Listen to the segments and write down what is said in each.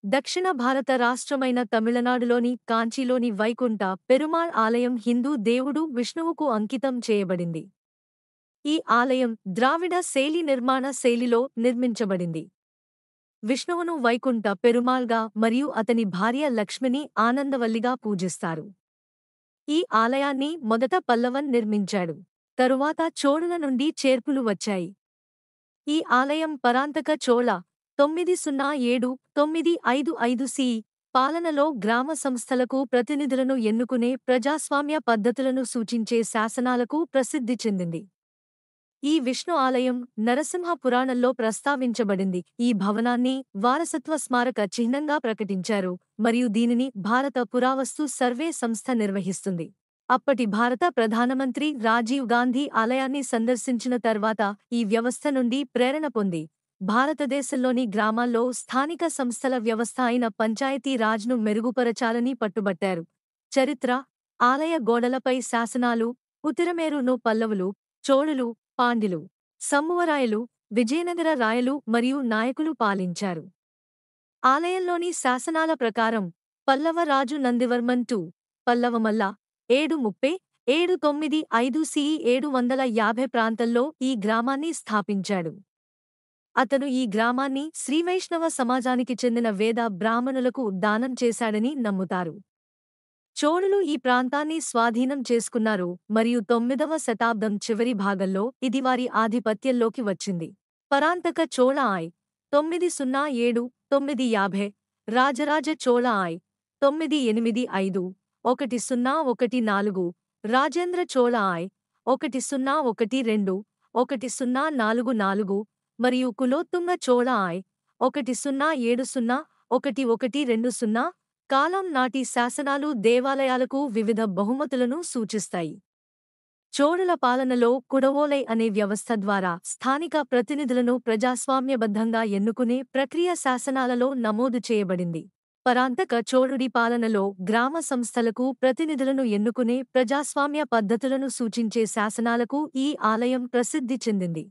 దక్షిణ భారత రాష్ట్రమైన తమిళనాడులోని కాంచీలోని వైకుంఠ పెరుమాళ్ ఆలయం హిందూ దేవుడు విష్ణువుకు అంకితం చేయబడింది. ఈ ఆలయం ద్రావిడ శైలి నిర్మాణ శైలిలో నిర్మించబడింది. విష్ణువును వైకుంఠ పెరుమాళ్గా మరియు అతని భార్య లక్ష్మిని ఆనందవల్లిగా పూజిస్తారు. ఈ ఆలయాన్ని మొదట పల్లవన్ నిర్మించాడు. తరువాత చోళుల నుండి చేర్పులు వచ్చాయి. ఈ ఆలయం పరాంతక చోళ 907-955 సి. పాలనలో గ్రామ సంస్థలకు ప్రతినిధులను ఎన్నుకునే ప్రజాస్వామ్య పద్ధతులను సూచించే శాసనాలకు ప్రసిద్ధి చెందింది. ఈ విష్ణు ఆలయం నరసింహ పురాణంలో ప్రస్తావించబడింది. ఈ భవనాన్ని వారసత్వ స్మారక చిహ్నంగా ప్రకటించారు మరియు దీనిని భారత పురావస్తు సర్వే సంస్థ నిర్వహిస్తుంది. అప్పటి భారత ప్రధానమంత్రి రాజీవ్ గాంధీ ఆలయాన్ని సందర్శించిన తర్వాత ఈ వ్యవస్థ నుండి ప్రేరణ పొంది భారతదేశంలోని గ్రామాల్లో స్థానిక సంస్థల వ్యవస్థ అయిన పంచాయతీ రాజ్ను మెరుగుపరచాలని పట్టుబట్టారు. చరిత్ర: ఆలయ గోడలపై శాసనాలు ఉతిరమేరును పల్లవులు, చోళులు, పాండ్యులు, సమ్మువరాయలు, విజయనగర రాయలు మరియు నాయకులు పాలించారు. ఆలయంలోని శాసనాల ప్రకారం పల్లవ రాజు నందివర్మన్ II పల్లవమల్ల 730-795 CE 750 ప్రాంతంలో ఈ గ్రామాన్ని స్థాపించాడు. అతను ఈ గ్రామాన్ని శ్రీవైష్ణవ సమాజానికి చెందిన వేద బ్రాహ్మణులకు దానం చేశాడని నమ్ముతారు. చోళులు ఈ ప్రాంతాన్ని స్వాధీనం చేసుకున్నారు మరియు 9వ శతాబ్దం చివరి భాగంలో ఇది వారి ఆధిపత్యంలోకి వచ్చింది. పరాంతక చోళ ఆయ్ 907-950, రాజరాజ చోళ ఆయ్ 985-1014, రాజేంద్ర చోళ ఆయ్ 1012-1044 మరియు కులోత్తుంగ చోళ ఆయ్ 1070-1120 కాలం నాటి శాసనాలు దేవాలయాలకు వివిధ బహుమతులను సూచిస్తాయి. చోళుల పాలనలో కుడవోలై అనే వ్యవస్థ ద్వారా స్థానిక ప్రతినిధులను ప్రజాస్వామ్యబద్ధంగా ఎన్నుకునే ప్రక్రియ శాసనాలలో నమోదు చేయబడింది. పరాంతక చోళుడి పాలనలో గ్రామ సంస్థలకు ప్రతినిధులను ఎన్నుకునే ప్రజాస్వామ్య పద్ధతులను సూచించే శాసనాలకు ఈ ఆలయం ప్రసిద్ధి చెందింది.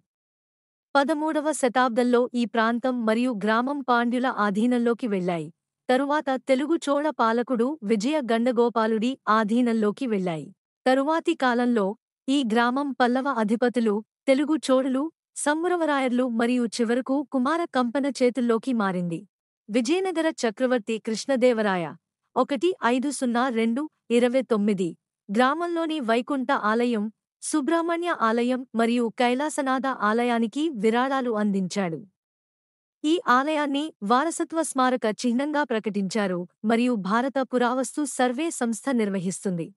13వ శతాబ్దంలో ఈ ప్రాంతం మరియు గ్రామం పాండ్యుల ఆధీనంలోకి వెళ్ళాయి. తరువాత తెలుగు చోళ పాలకుడు విజయ గండగోపాలుడి ఆధీనంలోకి వెళ్ళాయి. తరువాతి కాలంలో ఈ గ్రామం పల్లవ అధిపతులు, తెలుగు చోళులు, సమ్మురవరాయర్లు మరియు చివరకు కుమార కంపన చేతుల్లోకి మారింది. విజయనగర చక్రవర్తి కృష్ణదేవరాయ 1502-29 గ్రామంలోని వైకుంఠ ఆలయం, సుబ్రహ్మణ్య ఆలయం మరియు కైలాసనాథ ఆలయానికి విరాళాలు అందించాడు. ఈ ఆలయాన్ని వారసత్వ స్మారక చిహ్నంగా ప్రకటించారు మరియు భారత పురావస్తు సర్వే సంస్థ నిర్వహిస్తుంది.